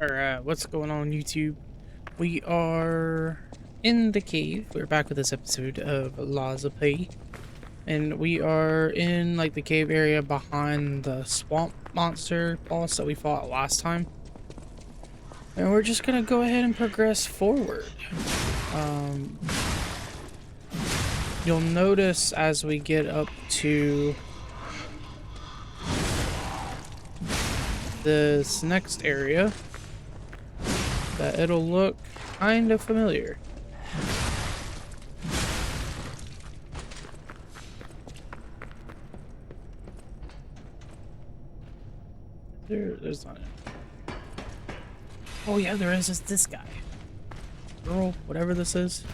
Alright, what's going on YouTube? We are in the cave. We're back with this episode of Laws of P. And we are in like the cave area behind the swamp monster boss that we fought last time. And we're just gonna go ahead and progress forward. Um, you'll notice as we get up to this next area that it'll look kind of familiar. There's not it. Oh yeah, there is. It's this guy. Girl, whatever this is.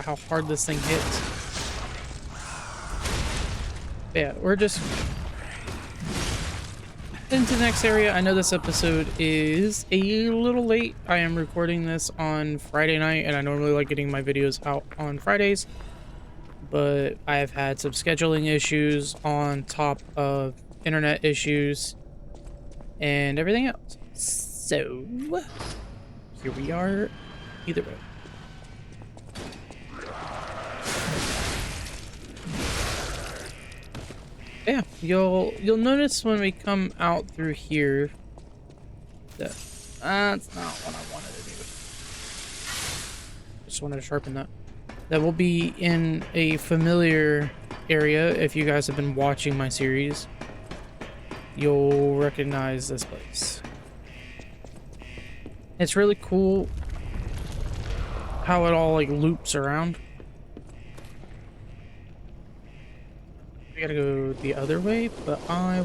How hard this thing hits. Yeah, we're just into the next area. I know this episode is a little late. I am recording this on Friday night, and I normally like getting my videos out on Fridays, but I have had some scheduling issues on top of internet issues and everything else. So here we are either way. Yeah, you'll notice when we come out through here that that's not what I wanted to do. Just wanted to sharpen that. That will be in a familiar area. If you guys have been watching my series, you'll recognize this place. It's really cool how it all like loops around. We gotta go the other way, but I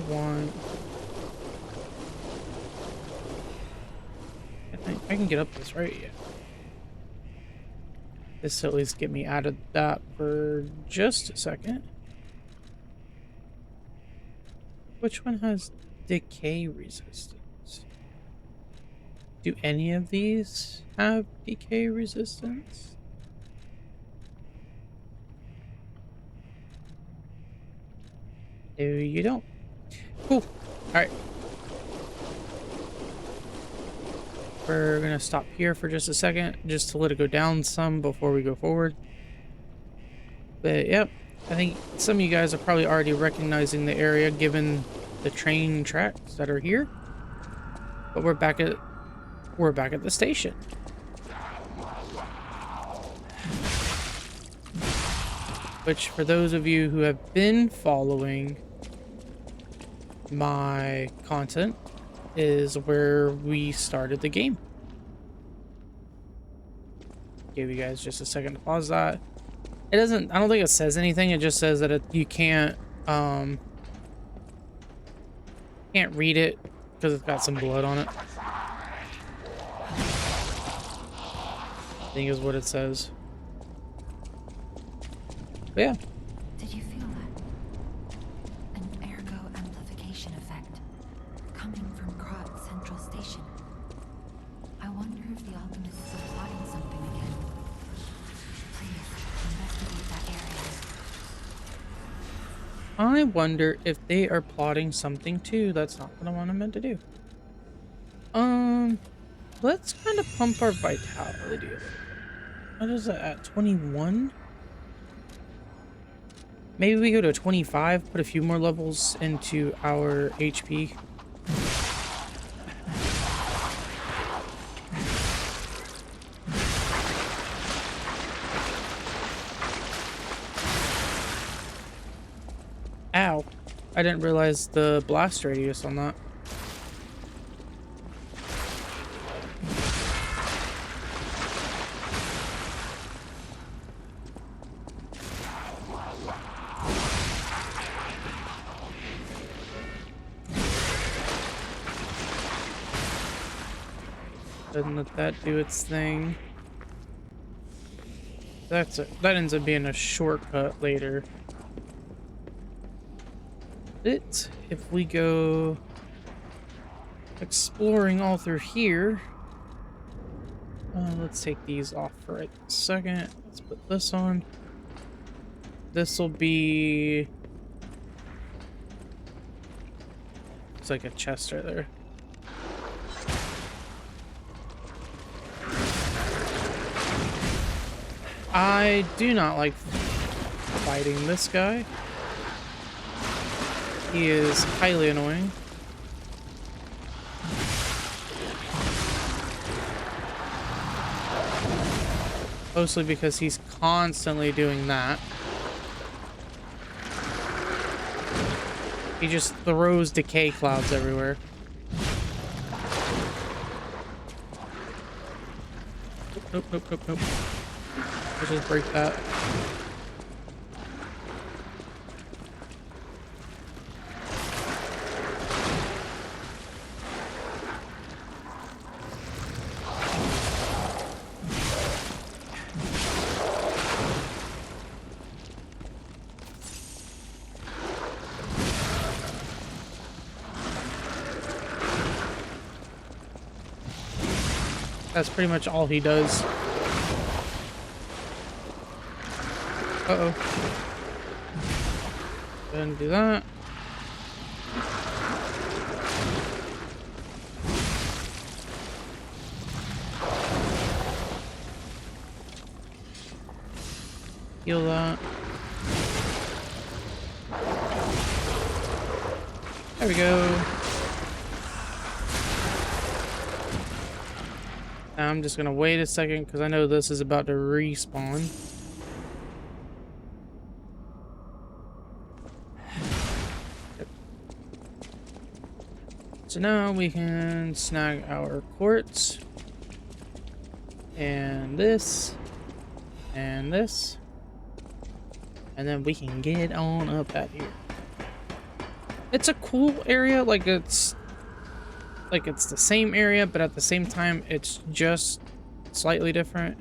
think I can get up this, right? Yeah. This will at least get me out of that for just a second. Which one has decay resistance? Do any of these have decay resistance? No, you don't. Cool. Alright. We're gonna stop here for just a second, just to let it go down some before we go forward. But yep, I think some of you guys are probably already recognizing the area given the train tracks that are here. But we're back at the station. Which, for those of you who have been following my content, is where we started the game. Give you guys just a second to pause that. It doesn't, I don't think it says anything. It just says that you can't read it because it's got some blood on it. I think is what it says. But yeah. Did you feel that? An ergo amplification effect coming from Krat Central Station. I wonder if the alchemists are plotting something again. Please investigate that area. I wonder if they are plotting something too. That's not what I meant to do. Let's kind of pump our vitality. What is that at 21? Maybe we go to 25, put a few more levels into our HP. Ow. I didn't realize the blast radius on that. Doesn't let that do its thing. That ends up being a shortcut later. But if we go exploring all through here. Let's take these off for a second. Let's put this on. This will be... It's like a chest right there. I do not like fighting this guy. He is highly annoying. Mostly because he's constantly doing that. He just throws decay clouds everywhere. Nope, nope, nope, nope. Let's just break that. That's pretty much all he does. Uh-oh. Go ahead and do that. Heal that. There we go. Now I'm just gonna wait a second because I know this is about to respawn. So now we can snag our quartz. And this. And this. And then we can get on up out here. It's a cool area, like it's the same area, but at the same time it's just slightly different.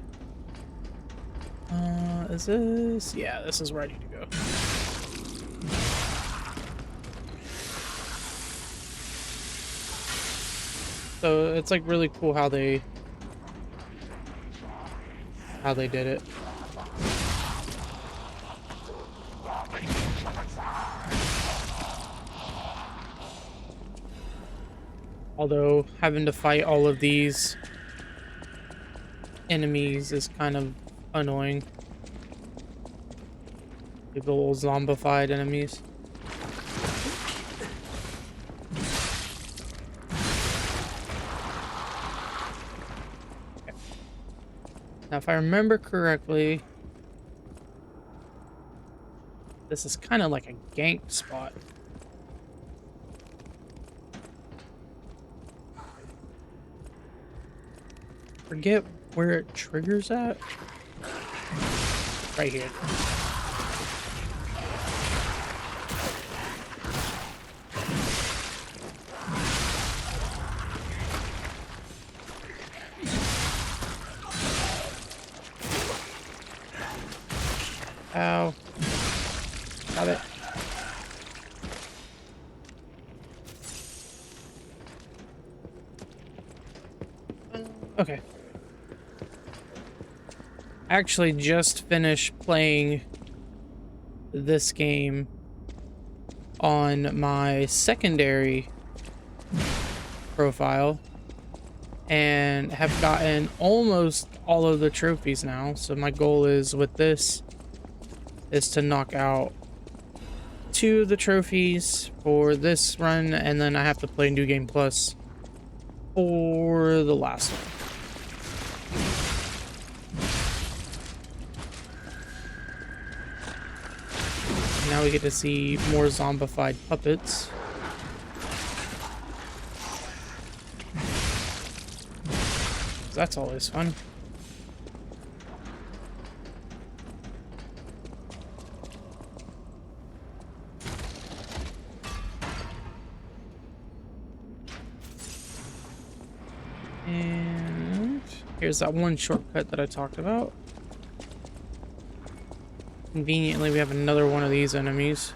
Is this? Yeah, this is where I need to go. So it's like really cool how they did it. Although having to fight all of these enemies is kind of annoying. The little zombified enemies. Okay. Now, if I remember correctly, this is kind of like a gank spot. Forget where it triggers at. Right here. Ow. Got it. Okay. I actually just finished playing this game on my secondary profile and have gotten almost all of the trophies now. So my goal is with this is to knock out 2 of the trophies for this run, and then I have to play New Game Plus for the last one. Now we get to see more zombified puppets. That's always fun. And here's that one shortcut that I talked about. Conveniently, we have another one of these enemies.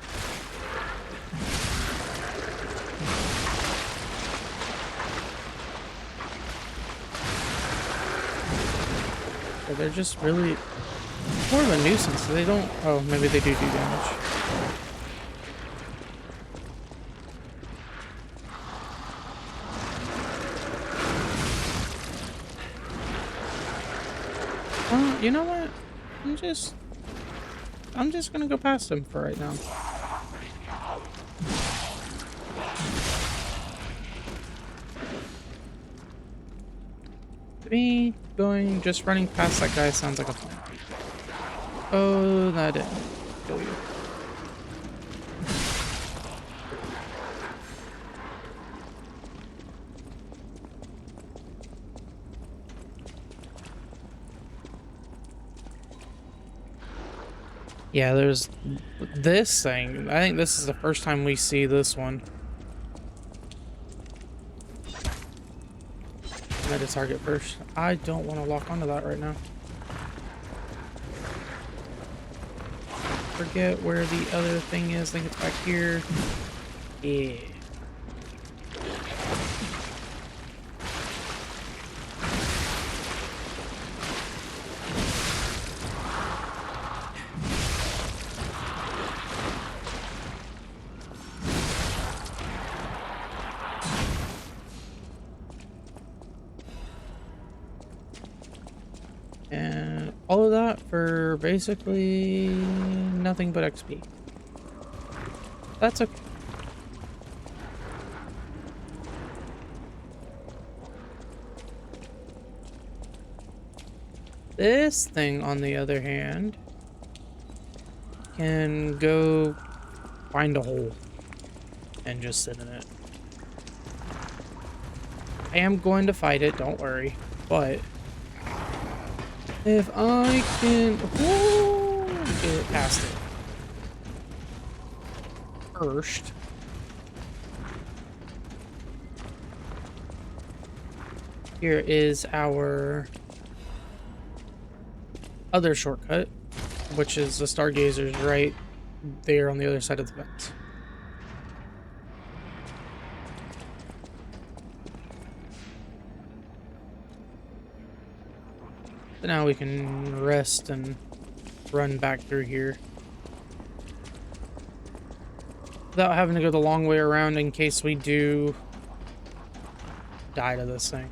but they're just really more of a nuisance. They don't. Oh, maybe they do damage. You know what? I'm just gonna go past him for right now. To me, just running past that guy sounds like a plan. Oh, that didn't kill you. Yeah, there's this thing. I think this is the first time we see this one. Let it target first. I don't want to lock onto that right now. Forget where the other thing is. I think it's back here. Yeah. And all of that for basically nothing but XP. That's okay. This thing, on the other hand, can go find a hole and just sit in it. I am going to fight it, don't worry. But if I can get past it first. Here is our other shortcut, which is the stargazers right there on the other side of the fence. So now we can rest and run back through here without having to go the long way around in case we do die to this thing.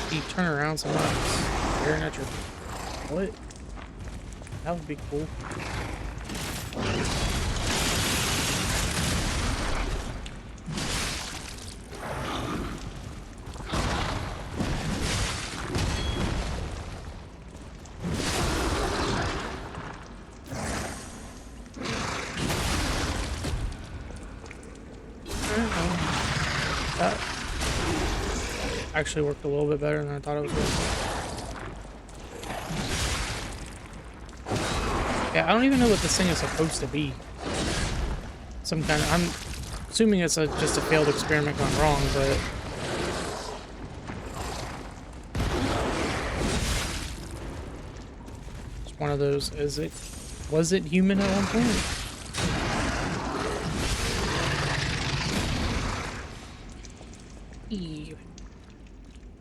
You turn around sometimes. Staring at your what? That would be cool. That actually worked a little bit better than I thought it was going to. Yeah, I don't even know what this thing is supposed to be. Some kind of, I'm assuming it's just a failed experiment gone wrong, but it's one of those, was it human at one point?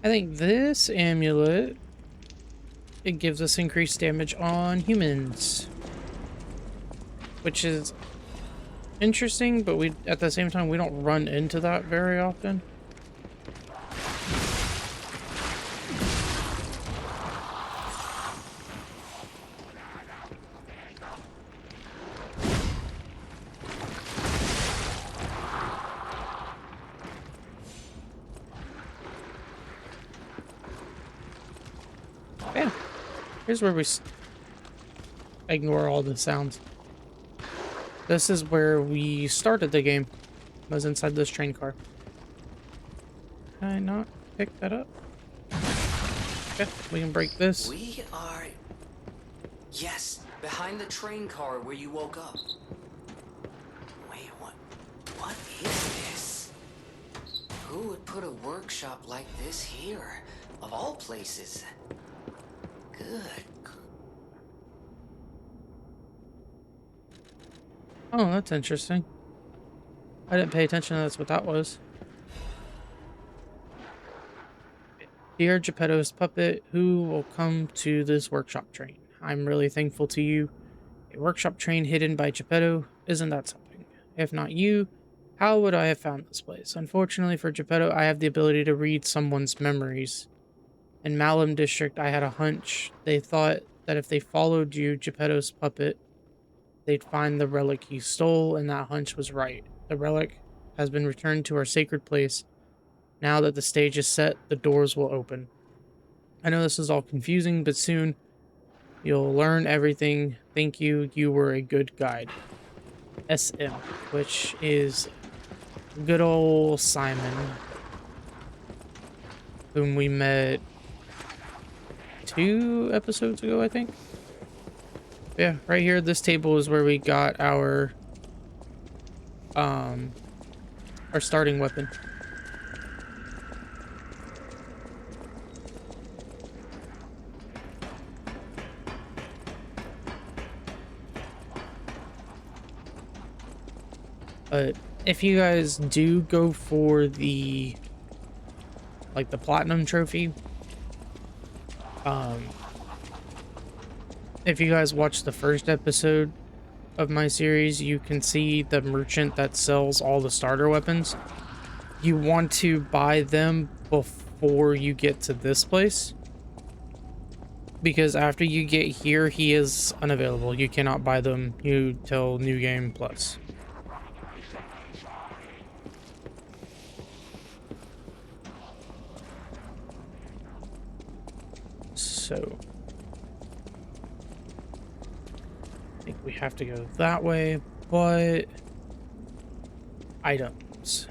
I think this amulet, it gives us increased damage on humans, which is interesting, but we at the same time we don't run into that very often. Yeah, here's where we ignore all the sounds. This is where we started the game. I was inside this train car. Can I not pick that up? Okay, we can break this. We are... Yes, behind the train car where you woke up. Wait, what is this? Who would put put a workshop like this here, of all places? Good. Oh, that's interesting. I didn't pay attention. That's what that was. Dear Geppetto's puppet, who will come to this workshop train? I'm really thankful to you. A workshop train hidden by Geppetto, isn't that something? If not you, how would I have found this place? Unfortunately for Geppetto, I have the ability to read someone's memories. In Malum District, I had a hunch. They thought that if they followed you, Geppetto's puppet, they'd find the relic he stole, and that hunch was right. The relic has been returned to our sacred place. Now that the stage is set, the doors will open. I know this is all confusing, but soon you'll learn everything. Thank you. You were a good guide. SM, which is good old Simon, whom we met 2 episodes ago, I think. Yeah, right here, this table is where we got our starting weapon. But if you guys do go for the the platinum trophy, if you guys watch the first episode of my series, you can see the merchant that sells all the starter weapons. You want to buy them before you get to this place, because after you get here, he is unavailable. You cannot buy them till New Game Plus. So I think we have to go that way, but items.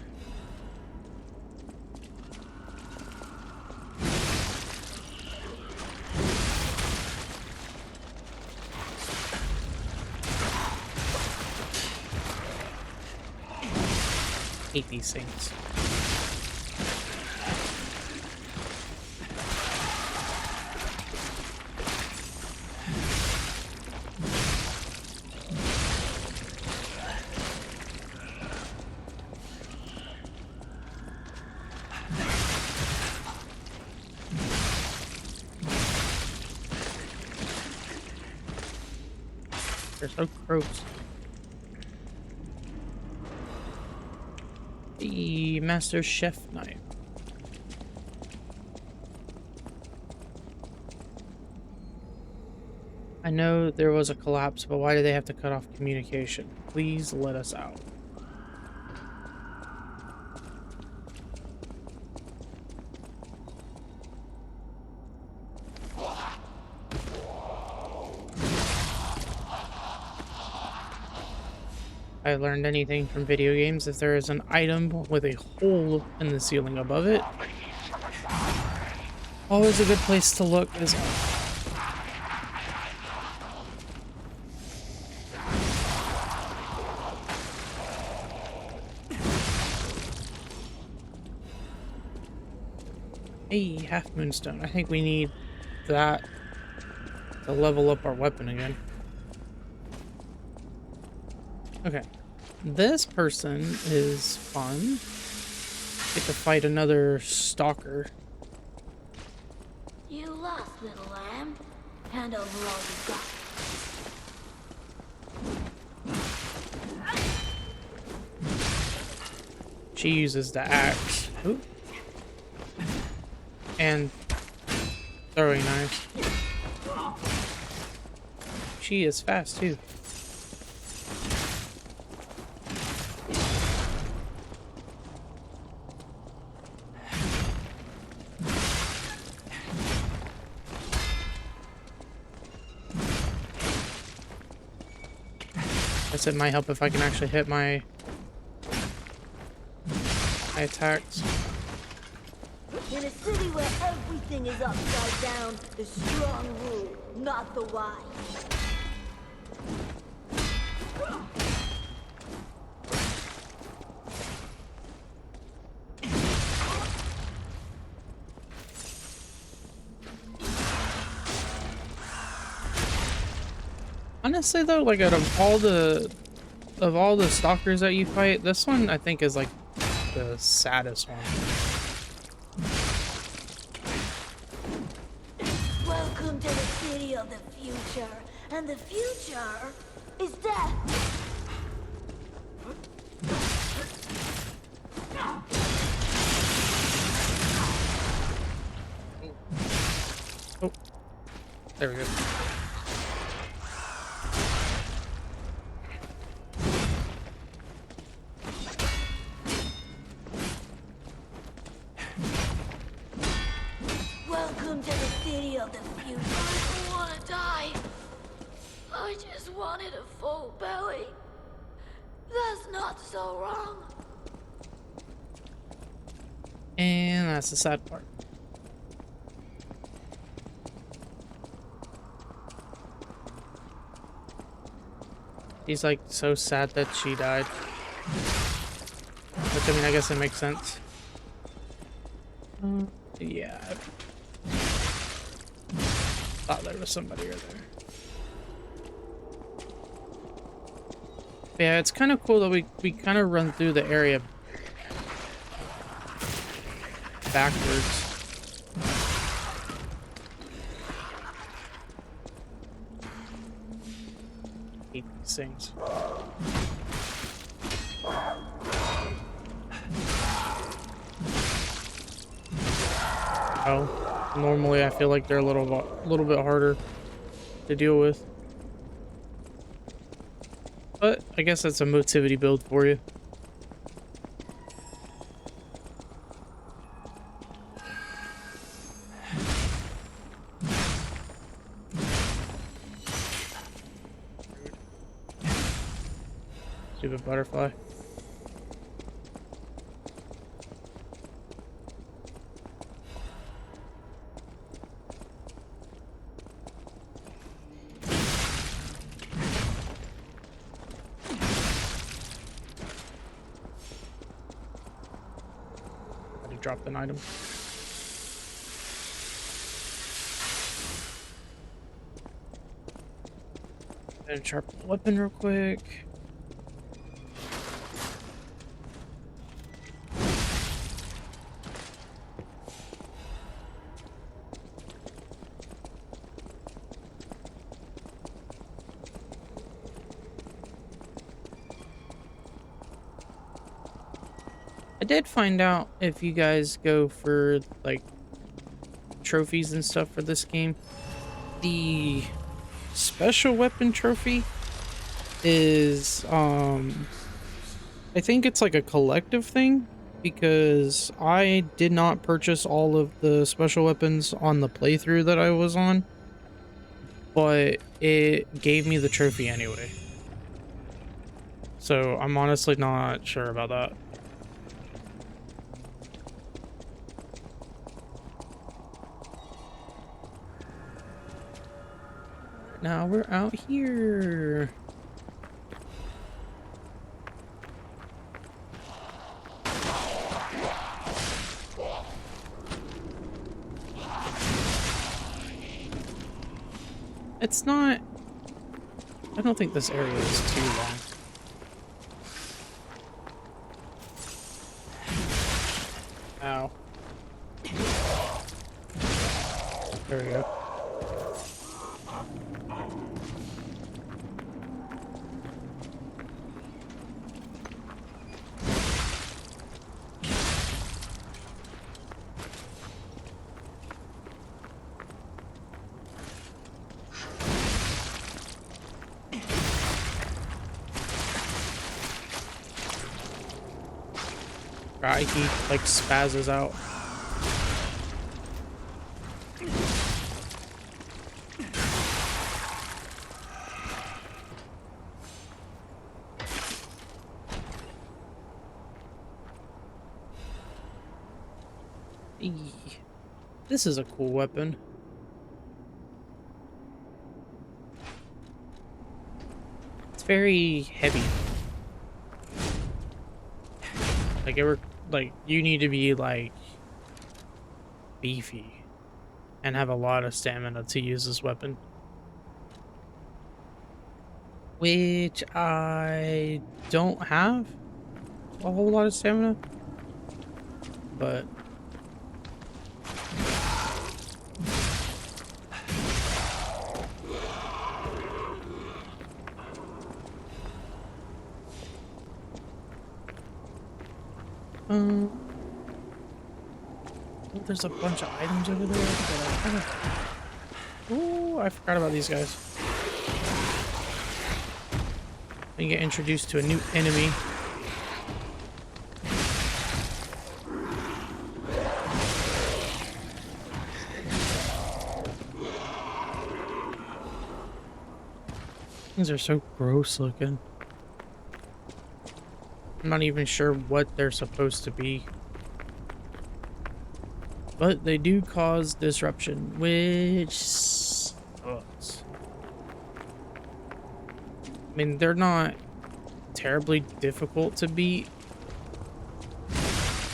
Hate these things. They're so gross. The Master Chef knife. I know there was a collapse, but why did they have to cut off communication? Please let us out. I learned anything from video games. If there is an item with a hole in the ceiling above it, always a good place to look is a half moonstone. I think we need that to level up our weapon again. Okay, this person is fun. Get to fight another stalker. You lost, little lamb. Hand over all you got. She uses the axe. Ooh. And throwing knives. She is fast too. Guess it might help if I can actually hit my attacks. In a city where everything is upside down, the strong rule, not the wise. Honestly though, like out of all the stalkers that you fight, this one I think is like the saddest one. Welcome to the city of the future, and the future is death. Oh, there we go. Welcome to the city of the future. I don't want to die. I just wanted a full belly. That's not so wrong. And that's the sad part. He's like so sad that she died. Which I mean, I guess it makes sense. Yeah. Thought there was somebody over there. Yeah, it's kind of cool that we kind of run through the area backwards. Hate these things. Oh, normally I feel like they're a little bit harder to deal with. But I guess that's a motivity build for you. Stupid butterfly. Dropped an item. And sharpen the weapon real quick. I did find out if you guys go for like trophies and stuff for this game, the special weapon trophy is I think it's like a collective thing, because I did not purchase all of the special weapons on the playthrough that I was on, but it gave me the trophy anyway. So I'm honestly not sure about that. Now we're out here. It's not... I don't think this area is too long. Ow. There we go. Right, he like spazzes out. Eee. This is a cool weapon. It's very heavy. Like you need to be like beefy and have a lot of stamina to use this weapon. which I don't have a whole lot of stamina, but oh, there's a bunch of items over there. Oh, I forgot about these guys. We get introduced to a new enemy. Things are so gross looking. I'm not even sure what they're supposed to be. But they do cause disruption, which sucks. I mean, they're not terribly difficult to beat,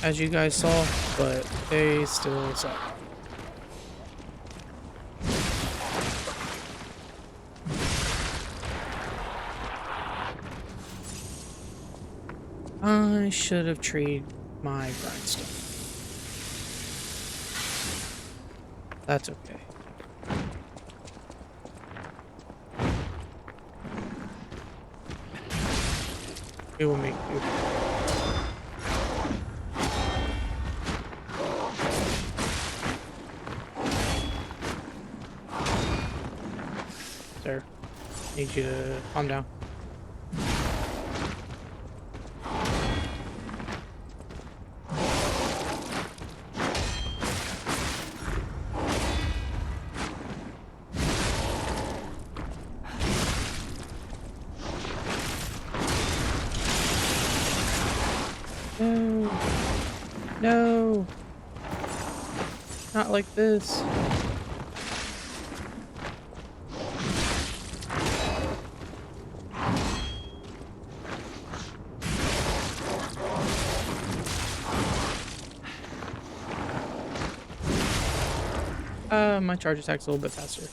as you guys saw, but they still suck. I should have traded my grindstone. That's okay. It will make do. Sir, need you to calm down. No. No. Not like this. My charge attack's a little bit faster.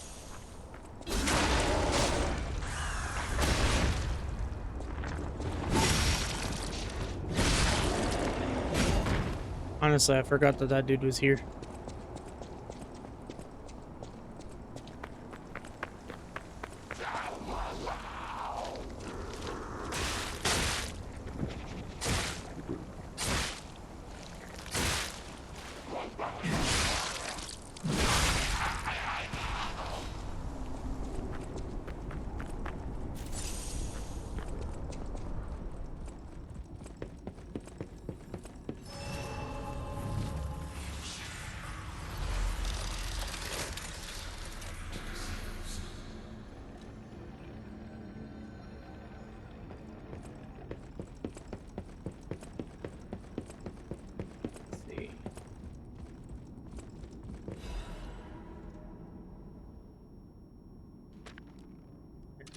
Honestly, I forgot that that dude was here.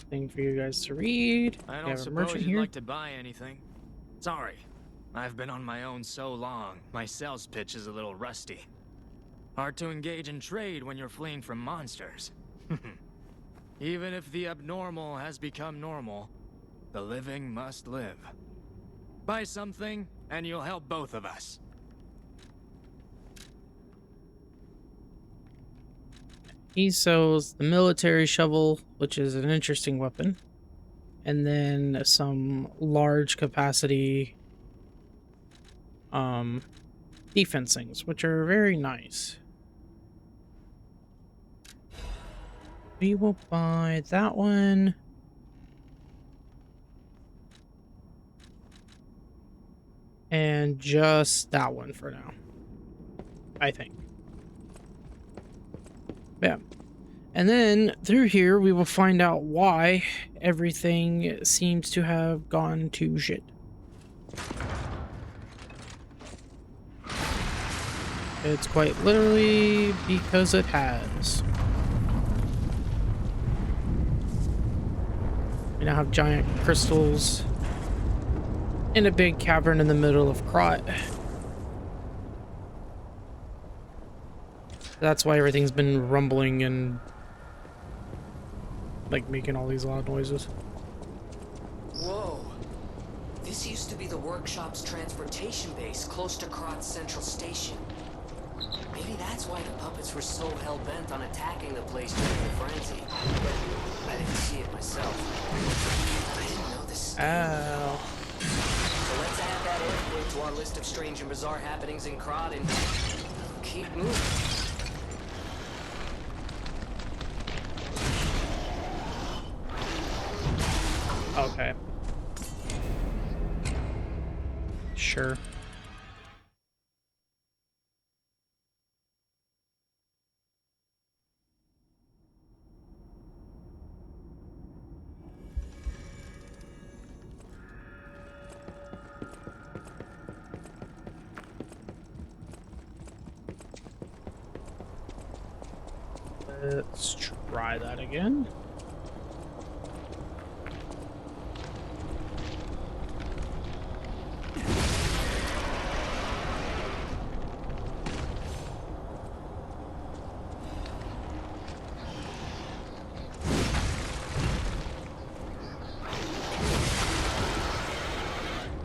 Thing for you guys to read. I We don't have a suppose merchant you'd here. like to buy anything. Sorry, I've been on my own so long, my sales pitch is a little rusty. Hard to engage in trade when you're fleeing from monsters. Even if the abnormal has become normal, the living must live. Buy something, and you'll help both of us. He sells the military shovel, which is an interesting weapon, and then some large capacity defense things, which are very nice. We will buy that one. And just that one for now, I think. Yeah. And then through here, we will find out why everything seems to have gone to shit. It's quite literally because it has. We now have giant crystals in a big cavern in the middle of Krat. That's why everything's been rumbling and like making all these loud noises. This used to be the workshop's transportation base close to Krat's central station. Maybe that's why the puppets were so hell-bent on attacking the place during the frenzy. I didn't see it myself. I didn't know this. Ow. So let's add that earthquake to our list of strange and bizarre happenings in Krat and keep moving. Okay. Sure. Let's try that again.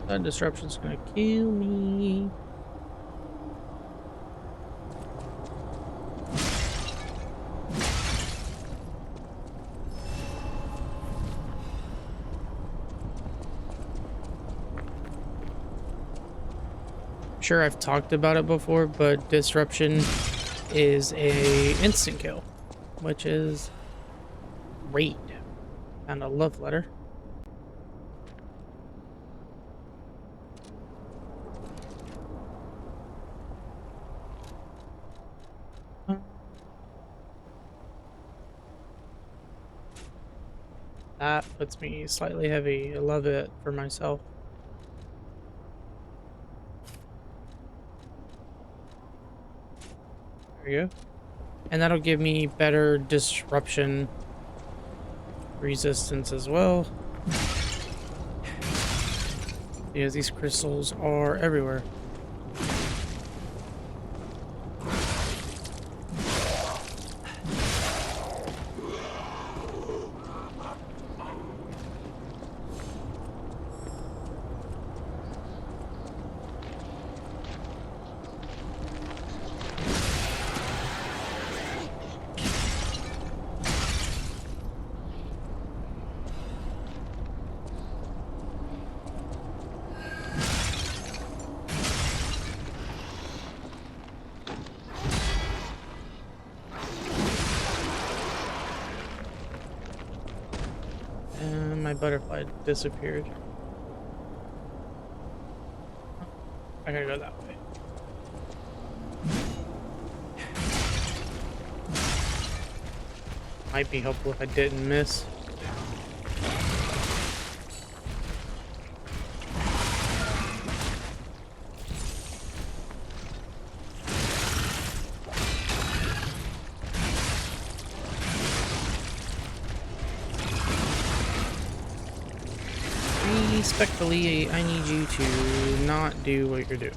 That disruption's gonna kill me. Sure, I've talked about it before, but disruption is a instant kill, which is great. And a love letter. That puts me slightly heavy. I love it for myself. There you go. And that'll give me better disruption resistance as well. Because these crystals are everywhere. And my butterfly disappeared. I gotta go that way. Might be helpful if I didn't miss. Respectfully, I need you to not do what you're doing.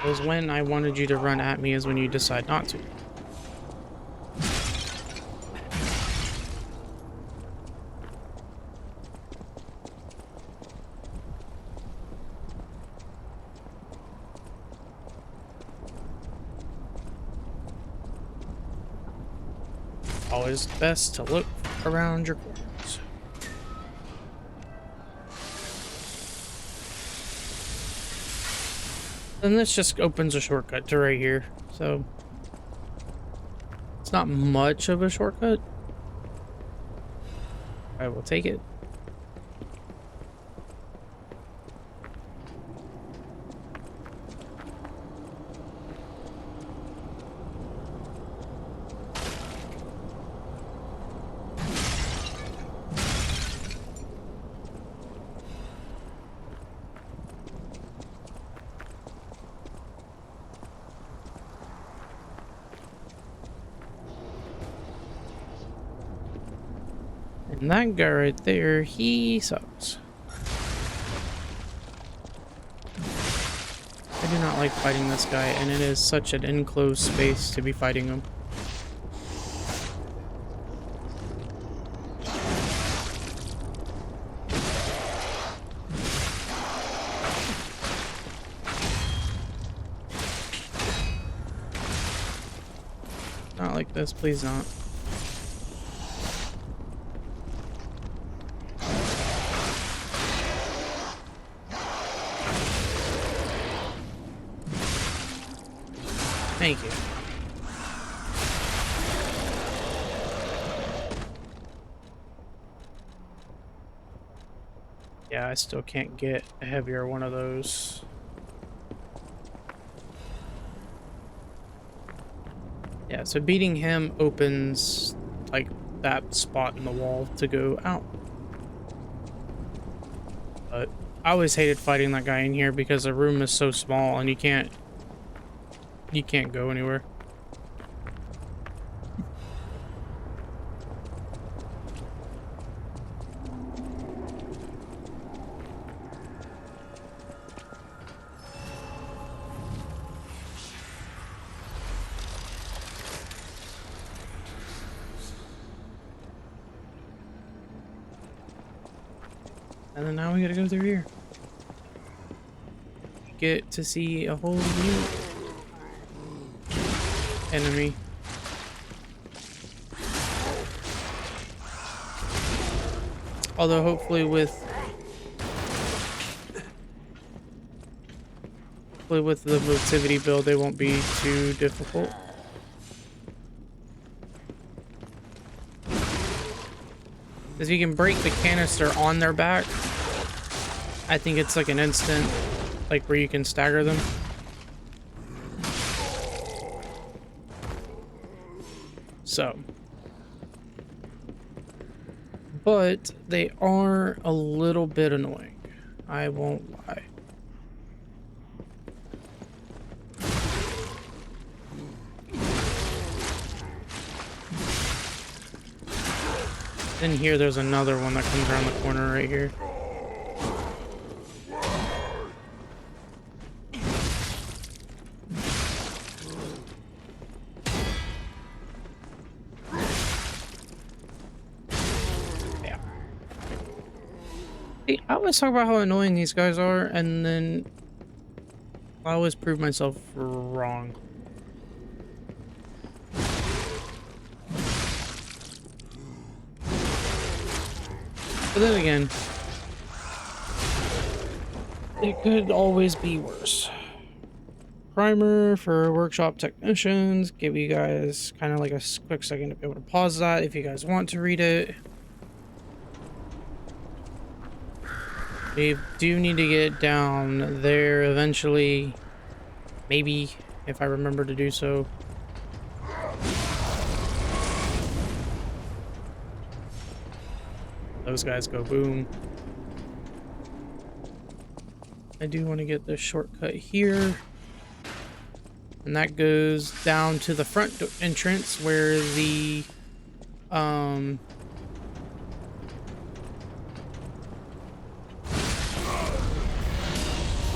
Was when I wanted you to run at me is when you decide not to. Always best to look around your corners. And this just opens a shortcut to right here, so it's not much of a shortcut. I will take it. And that guy right there, he sucks. I do not like fighting this guy, and it is such an enclosed space to be fighting him. Not like this, please not. Thank you. Yeah, I still can't get a heavier one of those. Yeah, so beating him opens like that spot in the wall to go out. But I always hated fighting that guy in here because the room is so small and you can't go anywhere. And then now we gotta go through here. Get to see a whole new enemy. Although hopefully with the motivity build they won't be too difficult. Because you can break the canister on their back. I think it's like an instant, like where you can stagger them. So. But they are a little bit annoying. I won't lie. In here, there's another one that comes around the corner right here. Yeah. See, I always talk about how annoying these guys are, and then I always prove myself wrong. But then again, it could always be worse. Primer for workshop technicians. Give you guys kind of like a quick second to be able to pause that if you guys want to read it. We do need to get down there eventually. Maybe, if I remember to do so. Those guys go boom. I do want to get this shortcut here. And that goes down to the front entrance where the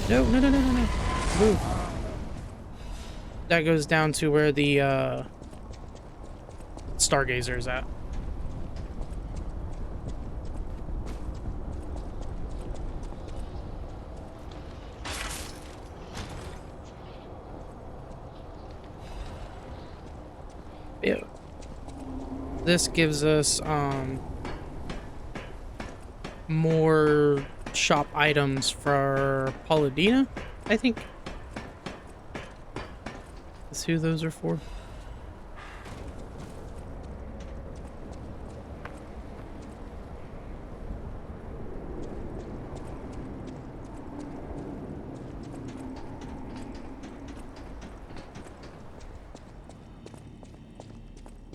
no, move. That goes down to where the Stargazer is at. Yeah. This gives us more shop items for Paladina, I think. That's who those are for.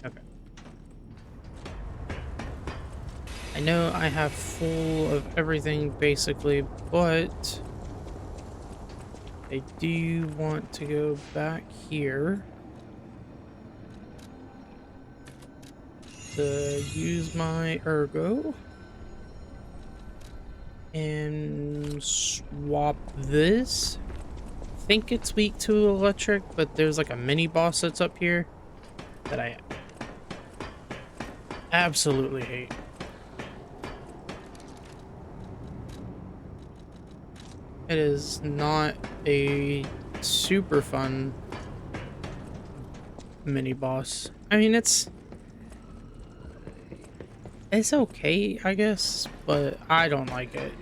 Okay. I know I have full of everything basically, but I do want to go back here. to use my ergo and swap this. I think it's weak to electric, but there's like a mini boss that's up here that I absolutely hate. It is not a super fun mini boss. I mean, it's okay, I guess, but I don't like it.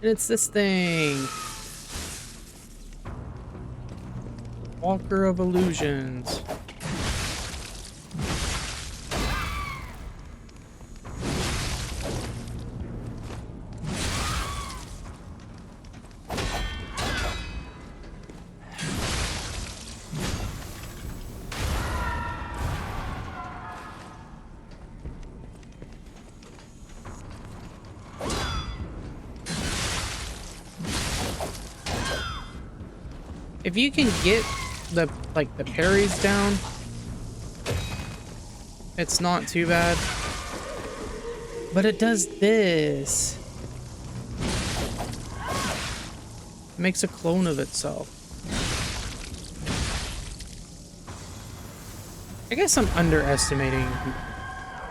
And it's this thing. Walker of Illusions. If you can get the parries down, it's not too bad. But it does this. It makes a clone of itself. I guess I'm underestimating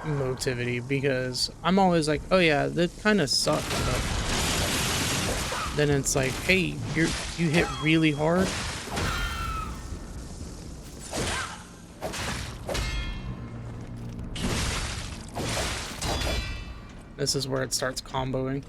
motivity because I'm always like, oh yeah, that kind of sucks, but then it's like, hey, you hit really hard. This is where it starts comboing.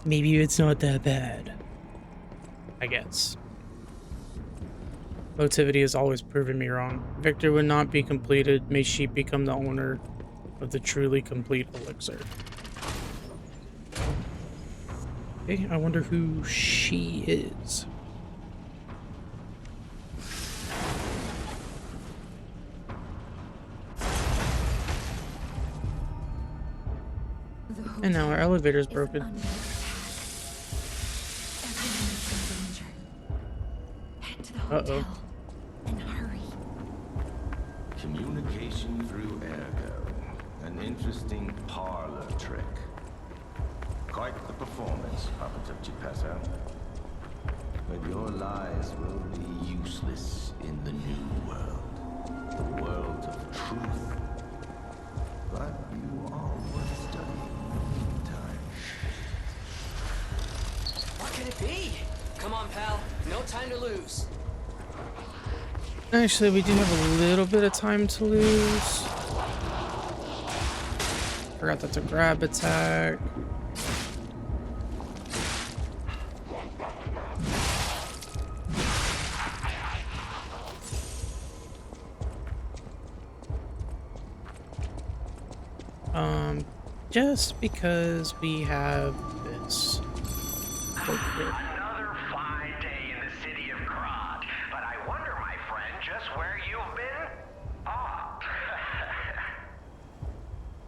Maybe it's not that bad. I guess. Motivity has always proven me wrong. Victor would not be completed. May she become the owner of the truly complete elixir. Okay, I wonder who she is. And now our elevator's broken. Uh-oh. And hurry. Communication through ergo. An interesting parlor trick. Quite the performance, Papa Geppetto. But your lies will be useless in the new world. The world of truth. But you are worth studying in the meantime. What could it be? Come on, pal. No time to lose. Actually, we do have a little bit of time to lose. Forgot that's a grab attack. Just because we have this over here. Another fine day in the city of Krat, but I wonder, my friend, just where you've been? Ah.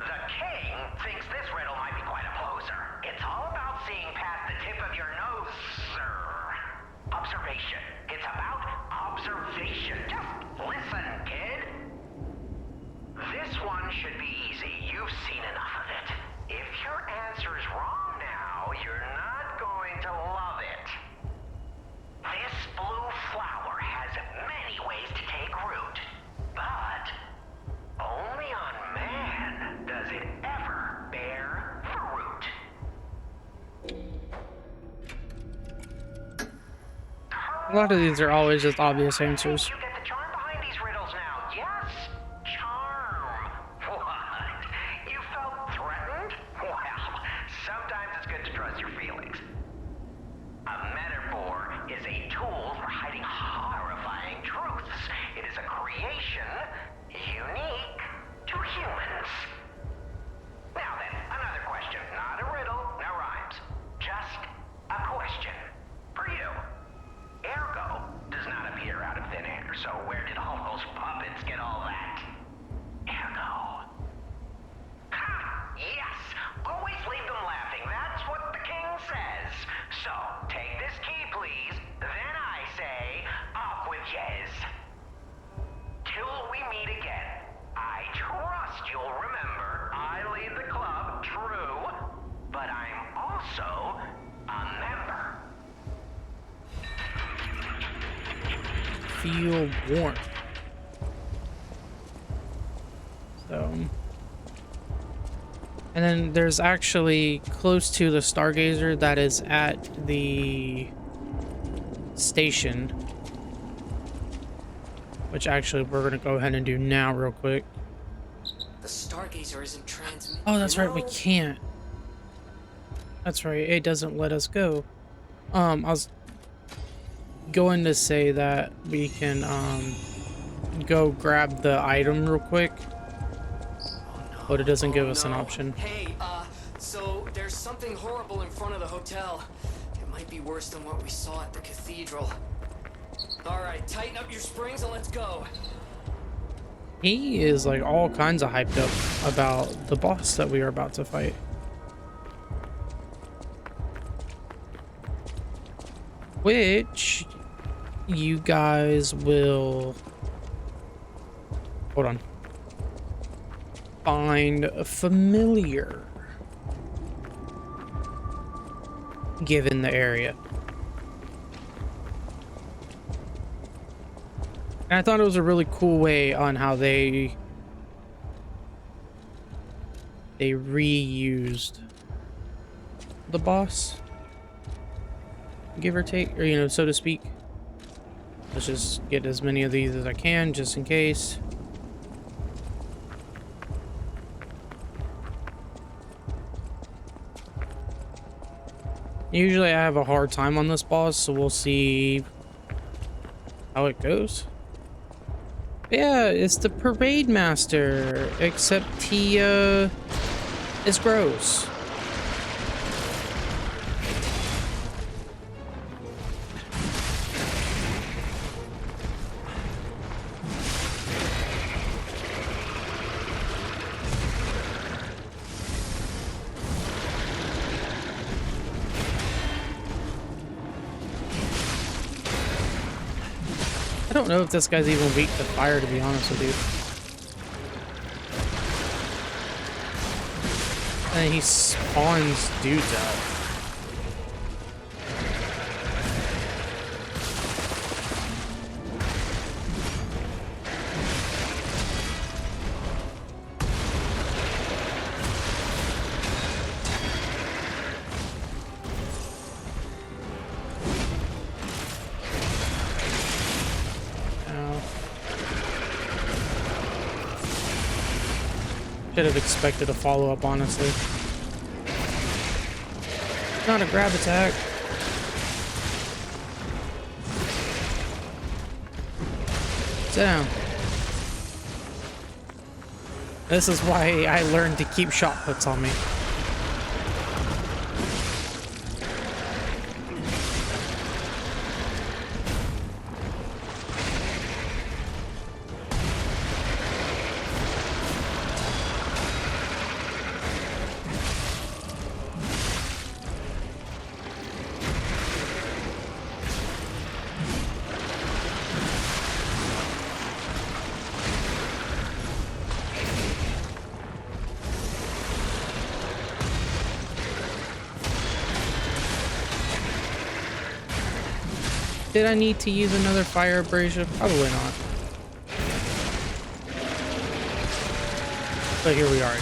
The king thinks this riddle might be quite a poser. It's all about seeing past the tip of your nose, sir. Observation. It's about observation. Just listen, kid. This one should be easy. You've seen enough of it. If your answer is wrong now, you're not going to love it. This blue flower has many ways to take root, but only on man does it ever bear fruit. lot of these are always just obvious answers. You get the charm behind these riddles now. Yes, charm. What? You felt threatened? Well, sometimes it's good to trust your feelings. A metaphor is a tool for hiding horrifying truths. It is a creation unique to humans. Now then, another question. Not a riddle, no rhymes. Just a question. For you. Ergo does not appear out of thin air, so where did all those puppets get all that? Ergo. Ha! Yes! Always leave them laughing. That's what the king says. So, take this key, please. Then I say, up with yes. Till we meet again. I trust you'll remember I lead the club, true, but I'm also a member. Feel warm. So, and then there's actually close to the Stargazer that is at the station, which actually we're gonna go ahead and do now real quick. The Stargazer isn't transmitting. Oh, that's right, we can't. That's right, it doesn't let us go. I was going to say that we can go grab the item real quick, but it doesn't give us an option. Hey, so there's something horrible in front of the hotel. It might be worse than what we saw at the cathedral. All right, tighten up your springs and let's go. He is like all kinds of hyped up about the boss that we are about to fight. Which you guys will, hold on, find familiar given the area. And I thought it was a really cool way on how they reused the boss, give or take, or, you know, so to speak. Let's just get as many of these as I can, just in case. Usually I have a hard time on this boss, so we'll see how it goes. Yeah, it's the Parade Master, except he is gross. I don't know if this guy's even weak to fire, to be honest with you. And he spawns dudes out. Should have expected a follow-up, honestly. Not a grab attack. Sit down. This is why I learned to keep shot puts on me. Did I need to use another fire abrasion? Probably not. But here we are.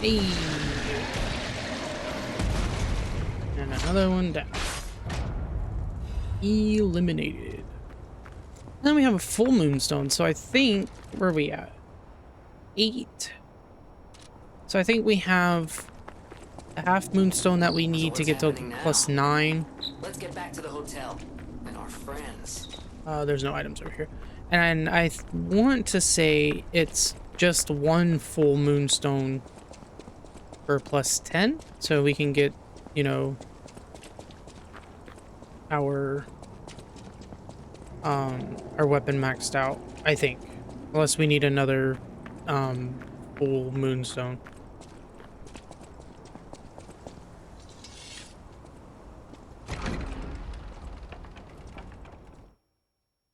Hey. And another one down. Eliminated. Then we have a full moonstone, so I think, where are we at? 8. So I think we have a half moonstone that we need to what's get to happening now? +9. Let's get back to the hotel and our friends. There's no items over here. And I want to say it's just one full moonstone for +10, so we can get, you know, our weapon maxed out, I think. Unless we need another full moonstone.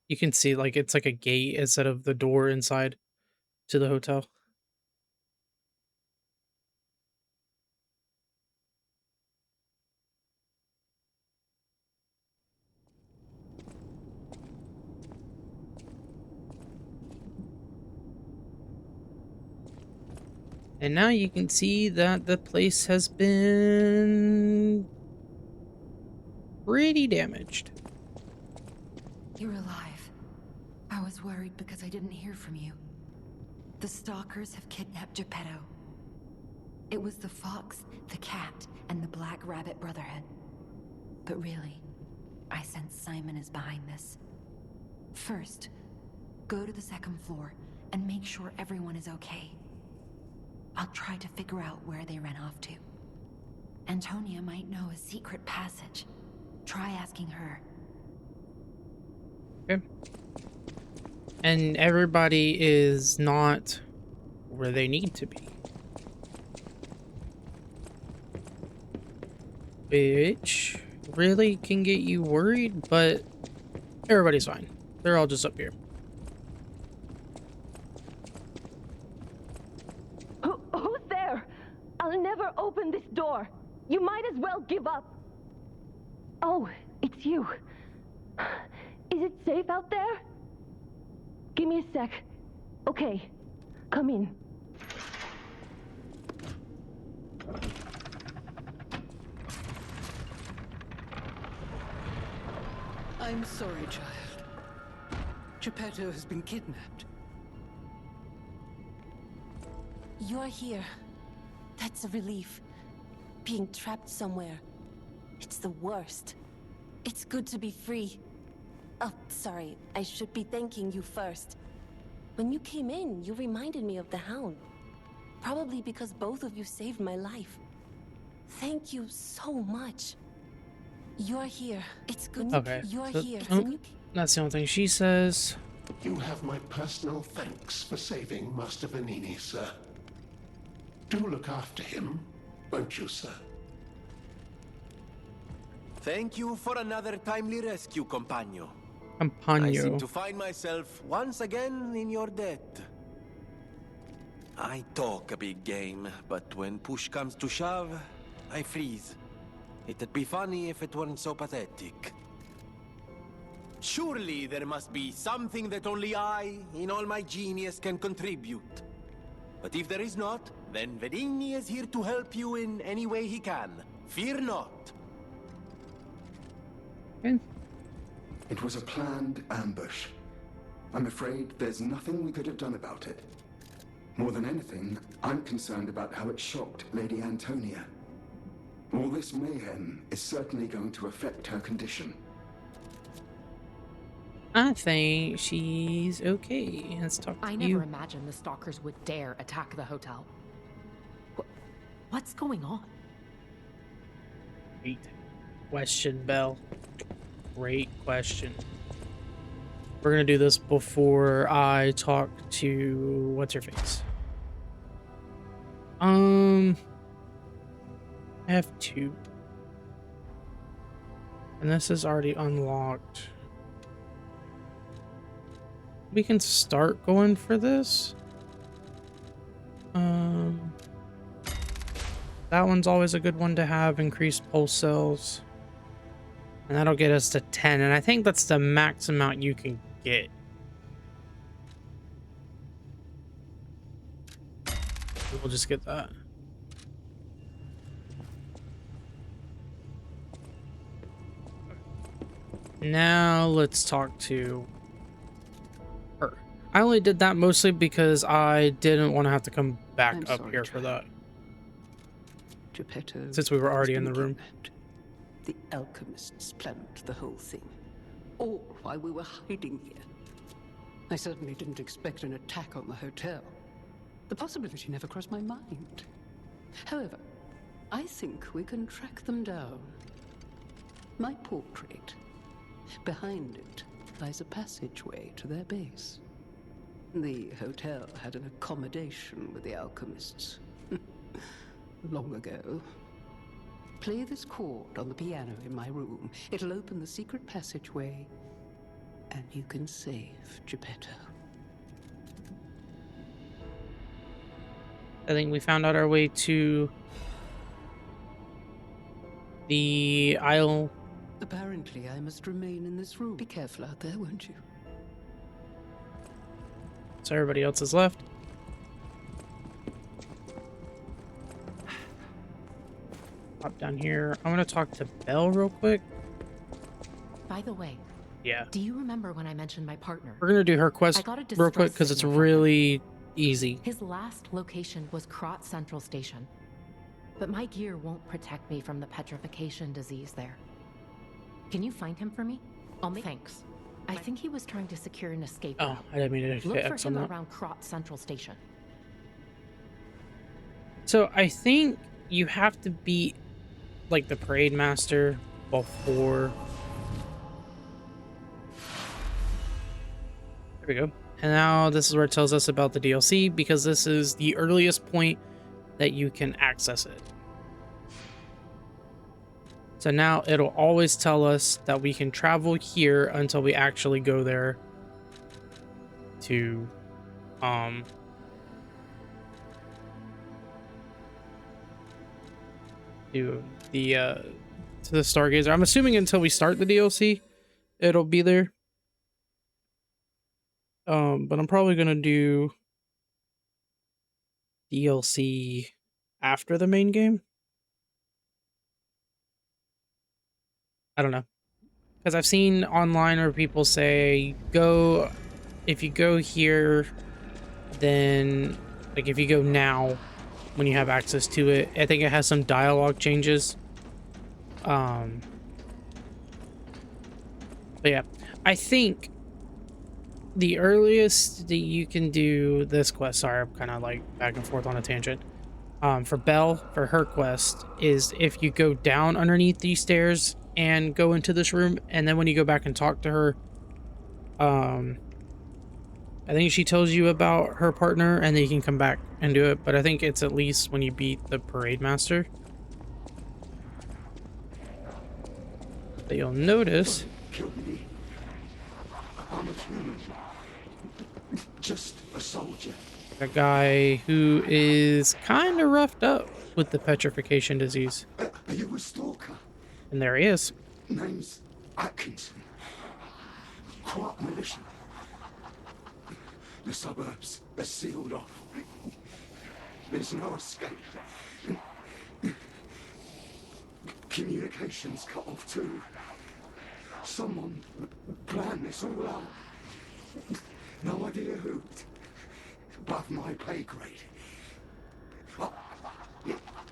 You can see, like, it's like a gate instead of the door inside to the hotel. And now you can see that the place has been pretty damaged. You're alive. I was worried because I didn't hear from you. The stalkers have kidnapped Geppetto. It was the fox, the cat, and the Black Rabbit Brotherhood. But really, I sense Simon is behind this. First, go to the second floor and make sure everyone is okay. I'll try to figure out where they ran off to. Antonia might know a secret passage. Try asking her. Okay. And everybody is not where they need to be. Which really can get you worried, but everybody's fine. They're all just up here. Who's there? I'll never open this door. You might as well give up. Oh, it's you. Is it safe out there? Give me a sec. Okay, come in. I'm sorry, child. Geppetto has been kidnapped. You're here. That's a relief. Being trapped somewhere. It's the worst. It's good to be free. Oh, sorry. I should be thanking you first. When you came in, you reminded me of the Hound. Probably because both of you saved my life. Thank you so much. You're here. It's good. Okay. You're So- here. oh, that's the only thing she says. You have my personal thanks for saving Master Vanini, sir. Do look after him, won't you, sir? Thank you for another timely rescue, Compagno. I seem Compagno. to find myself once again in your debt. I talk a big game, but when push comes to shove, I freeze. It'd be funny if it weren't so pathetic. Surely there must be something that only I, in all my genius, can contribute. But if there is not, then Venigni is here to help you in any way he can. Fear not. It was a planned ambush. I'm afraid there's nothing we could have done about it. More than anything, I'm concerned about how it shocked Lady Antonia. All this mayhem is certainly going to affect her condition. I think she's okay. Let's talk to I you. never imagined the stalkers would dare attack the hotel. What's going on? Great question, Belle. Great question. We're gonna do this before I talk to what's her face. I have 2. And this is already unlocked. We can start going for this. That one's always a good one to have, increased pulse cells. And that'll get us to 10, and I think that's the max amount you can get. We'll just get that. Now let's talk to her. I only did that mostly because I didn't want to have to come back I'm up sorry, here for that. Geppetto Since we were has already in been the room. kidnapped. The alchemists planned the whole thing. All while we were hiding here. I certainly didn't expect an attack on the hotel. The possibility never crossed my mind. However, I think we can track them down. My portrait. Behind it lies a passageway to their base. The hotel had an accommodation with the alchemists. Long ago. Play this chord on the piano in my room. It'll open the secret passageway, and you can save Geppetto. I think we found out our way to the aisle. Apparently, I must remain in this room. Be careful out there, won't you? So everybody else is left. Hop down here. I want to talk to Belle real quick. By the way, Yeah. do you remember when I mentioned my partner? We're going to do her quest I got a real quick distress because it's signal from him. really easy. His last location was Krat Central Station. But my gear won't protect me from the petrification disease there. Can you find him for me? Thanks. I think he was trying to secure an escape Oh, route. I didn't mean to Look hit for X on him that. around Krat Central Station. So I think you have to beat like the parade master before. There we go. And now this is where it tells us about the DLC because this is the earliest point that you can access it. So now it'll always tell us that we can travel here until we actually go there to do the to the Stargazer. I'm assuming until we start the DLC, it'll be there. But I'm probably gonna do DLC after the main game. I don't know. Because I've seen online where people say go if you go here, then like if you go now when you have access to it, I think it has some dialogue changes. But yeah, I think the earliest that you can do this quest, sorry, I'm kind of like back and forth on a tangent. For Belle, for her quest, is if you go down underneath these stairs and go into this room, and then when you go back and talk to her, I think she tells you about her partner, and then you can come back and do it, but I think it's at least when you beat the parade master. But you'll notice... Kill me. I'm a human. Just a soldier. A guy who is kind of roughed up with the petrification disease. Are you a stalker? And there he is. Name's Atkinson. Krat militia. The suburbs are sealed off. There's no escape. Communications cut off too. Someone planned this all out. No idea who. Above my pay grade. But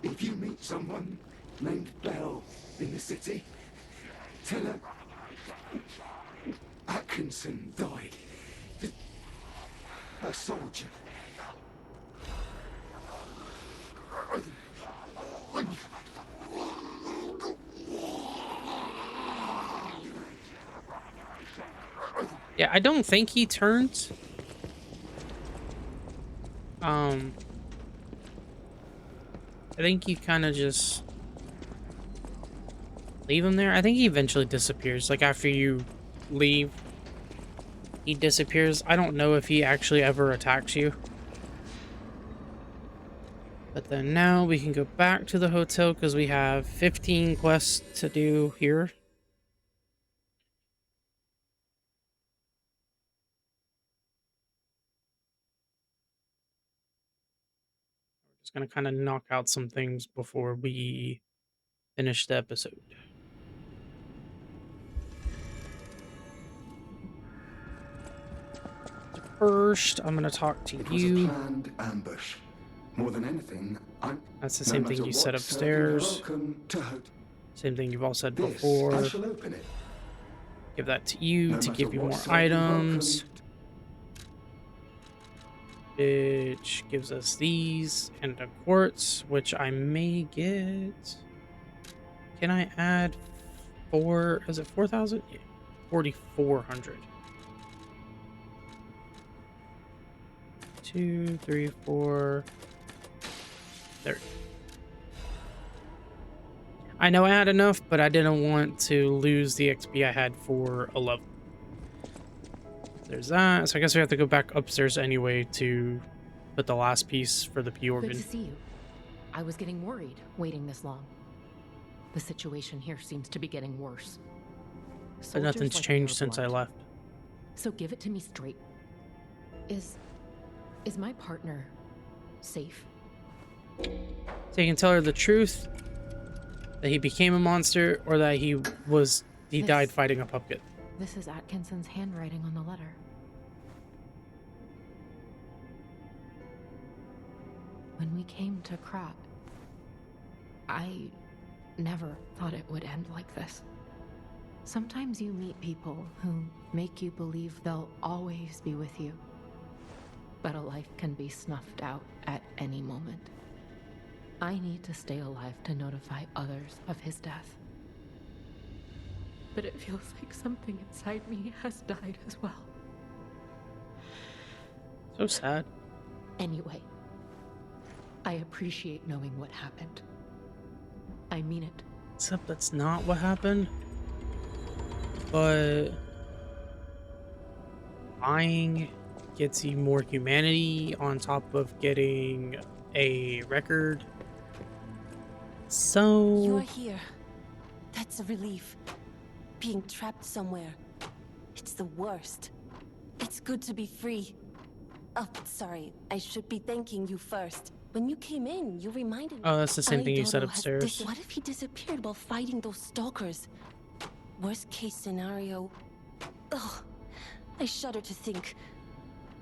if you meet someone named Belle in the city, tell her Atkinson died. A soldier. Yeah, I don't think he turns. I think you kind of just leave him there. I think he eventually disappears. Like after you leave, he disappears. I don't know if he actually ever attacks you. But then now we can go back to the hotel because we have 15 quests to do here. Just gonna kind of knock out some things before we finish the episode. first, I'm gonna talk to It was a you. planned ambush. More than anything, That's the no same thing matter you said what upstairs. welcome to Same thing you've all said this. before. I shall open it. Give that to you No to matter give you what more side you items. welcome. Which gives us these and a quartz, which I may get. Can I add 4? Is it 4,000? Yeah, 4,400. 2, 3, 4. There. I know I had enough, but I didn't want to lose the XP I had for a level. There's that. So I guess we have to go back upstairs anyway to put the last piece for the P organ. Good to see you. I was getting worried waiting this long. The situation here seems to be getting worse. But nothing's Soldiers like changed your since I blood. left. So give it to me straight. Is my partner safe? So you can tell her the truth, that he became a monster, or that he died fighting a puppet. This is Atkinson's handwriting on the letter. When we came to Krat, I never thought it would end like this. Sometimes you meet people who make you believe they'll always be with you. But a life can be snuffed out at any moment. I need to stay alive to notify others of his death. But it feels like something inside me has died as well. So sad. Anyway, I appreciate knowing what happened. I mean it. Except that's not what happened. But lying gets you more humanity on top of getting a record. So You're here. That's a relief. Being trapped somewhere. It's the worst. It's good to be free. Oh, sorry. I should be thanking you first. When you came in, you reminded me. Oh, that's the same thing you said Dodo has upstairs. What if he disappeared while fighting those stalkers? Worst case scenario. Ugh. I shudder to think.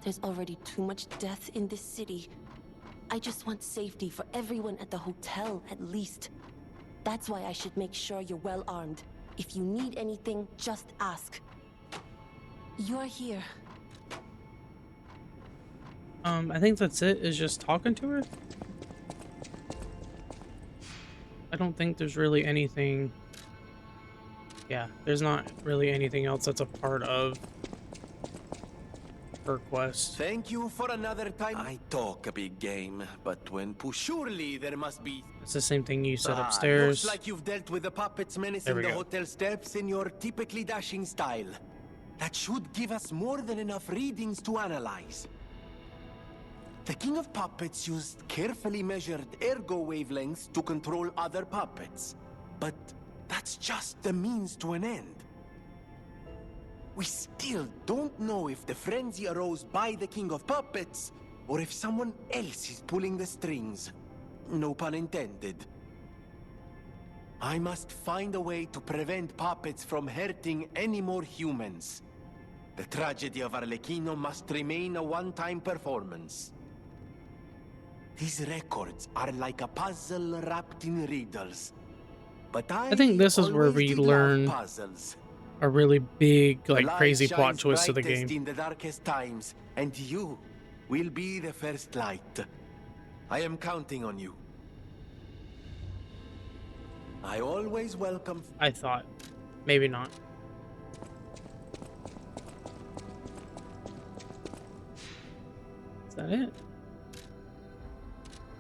There's already too much death in this city. I just want safety for everyone at the hotel, at least. That's why I should make sure you're well armed. If you need anything, just ask. You're here. I think that's it, is just talking to her. I don't think there's really anything. Yeah, there's not really anything else that's a part of her quest. Thank you for another time. I talk a big game, but when push, surely there must be. It's the same thing you said Looks upstairs. like you've dealt with the puppets menacing There we the go. hotel steps in your typically dashing style. That should give us more than enough readings to analyze. The King of Puppets used carefully measured ergo wavelengths to control other puppets. But that's just the means to an end. We still don't know if the frenzy arose by the King of Puppets, or if someone else is pulling the strings. No pun intended. I must find a way to prevent puppets from hurting any more humans. The tragedy of Arlecchino must remain a one-time performance. These records are like a puzzle wrapped in riddles. But I think this is where always we did love learn puzzles. a really big, The like, light crazy plot shines twist of the brightest game. in the darkest times, and you will be the first light. I am counting on you. I always welcome. I thought. Maybe not. Is that it?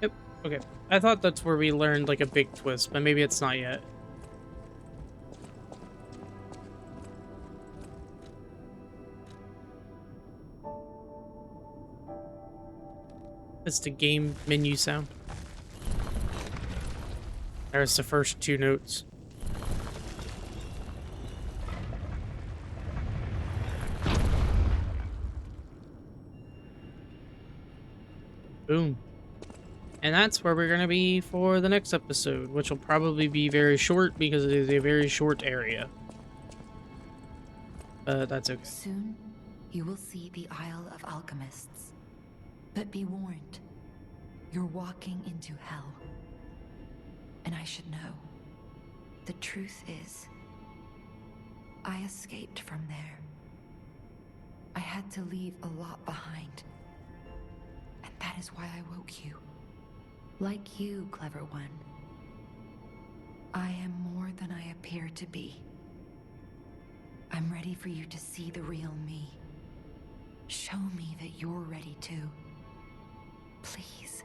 Yep. Okay. I thought that's where we learned, like, a big twist, but maybe it's not yet. It's the game menu sound. There's the first 2 notes. Boom. And that's where we're going to be for the next episode, which will probably be very short because it is a very short area. That's okay. Soon, you will see the Isle of Alchemists. But be warned, you're walking into hell. And I should know. The truth is, I escaped from there. I had to leave a lot behind. And that is why I woke you. Like you, clever one. I am more than I appear to be. I'm ready for you to see the real me. Show me that you're ready too. Please,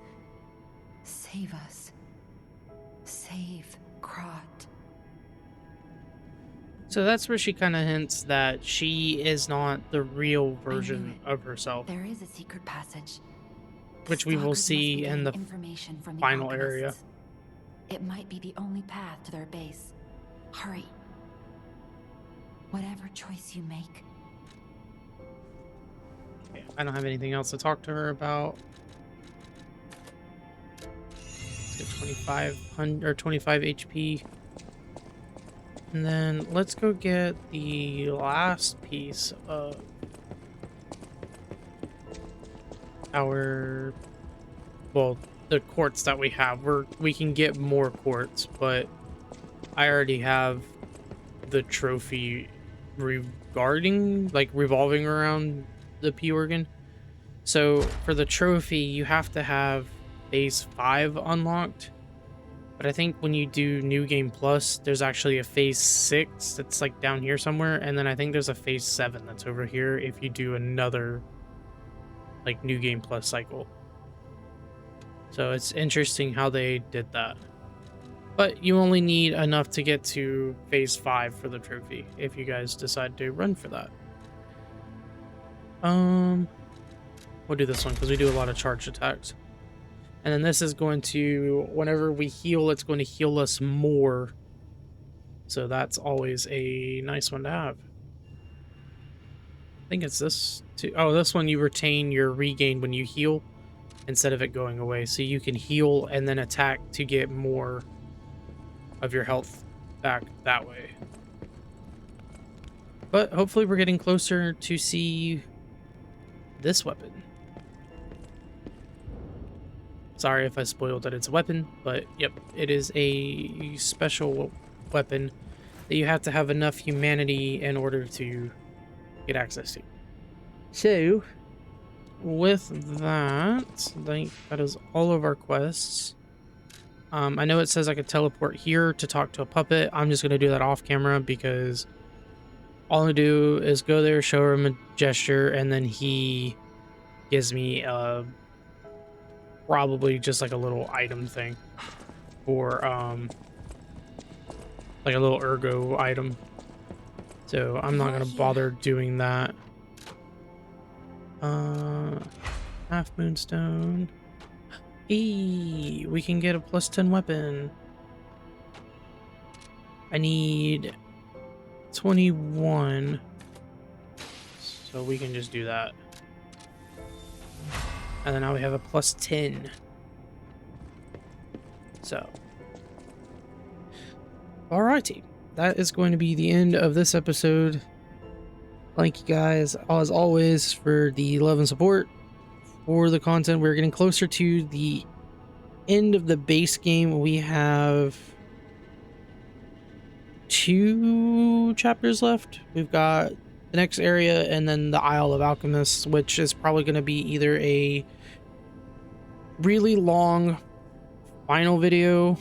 save us. Save Krat. So that's where she kind of hints that she is not the real version of herself. There is a secret passage. Which we will see in the final area. It might be the only path to their base. Hurry. Whatever choice you make. Okay, I don't have anything else to talk to her about. Let's get 2500 or 25 HP. And then let's go get the last piece of our, well, the quartz that we have. We can get more quartz, but I already have the trophy revolving around the P organ. So for the trophy, you have to have phase 5 unlocked. But I think when you do New Game Plus, there's actually a phase 6 that's like down here somewhere, and then I think there's a phase 7 that's over here if you do another like New Game Plus cycle. So it's interesting how they did that. But you only need enough to get to phase 5 for the trophy if you guys decide to run for that. We'll do this one because we do a lot of charged attacks. And then this is going to, whenever we heal, it's going to heal us more. So that's always a nice one to have. I think it's this too. Oh, this one you retain your regain when you heal instead of it going away. So you can heal and then attack to get more of your health back that way. But hopefully we're getting closer to see this weapon. Sorry if I spoiled that it's a weapon, but yep, it is a special weapon that you have to have enough humanity in order to get access to. So, with that, I think that is all of our quests. I know it says I could teleport here to talk to a puppet. I'm just going to do that off camera because all I do is go there, show him a gesture, and then he gives me probably just like a little item thing or like a little ergo item. So I'm not gonna bother doing that. Half moonstone. We can get a +10 weapon. I need 21, so we can just do that. And then now we have a +10. So, alrighty, that is going to be the end of this episode. Thank you guys, as always, for the love and support for the content. We're getting closer to the end of the base game. We have 2 chapters left. We've got the next area and then the Isle of Alchemists, which is probably going to be either a really long final video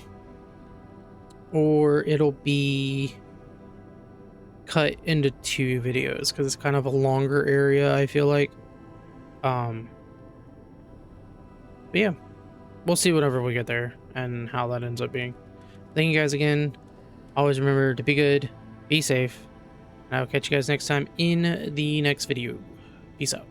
or it'll be cut into 2 videos because it's kind of a longer area, I feel like. But yeah, we'll see whenever we get there and how that ends up being. Thank you guys again. Always remember to be good, be safe, and I'll catch you guys next time in the next video. Peace out.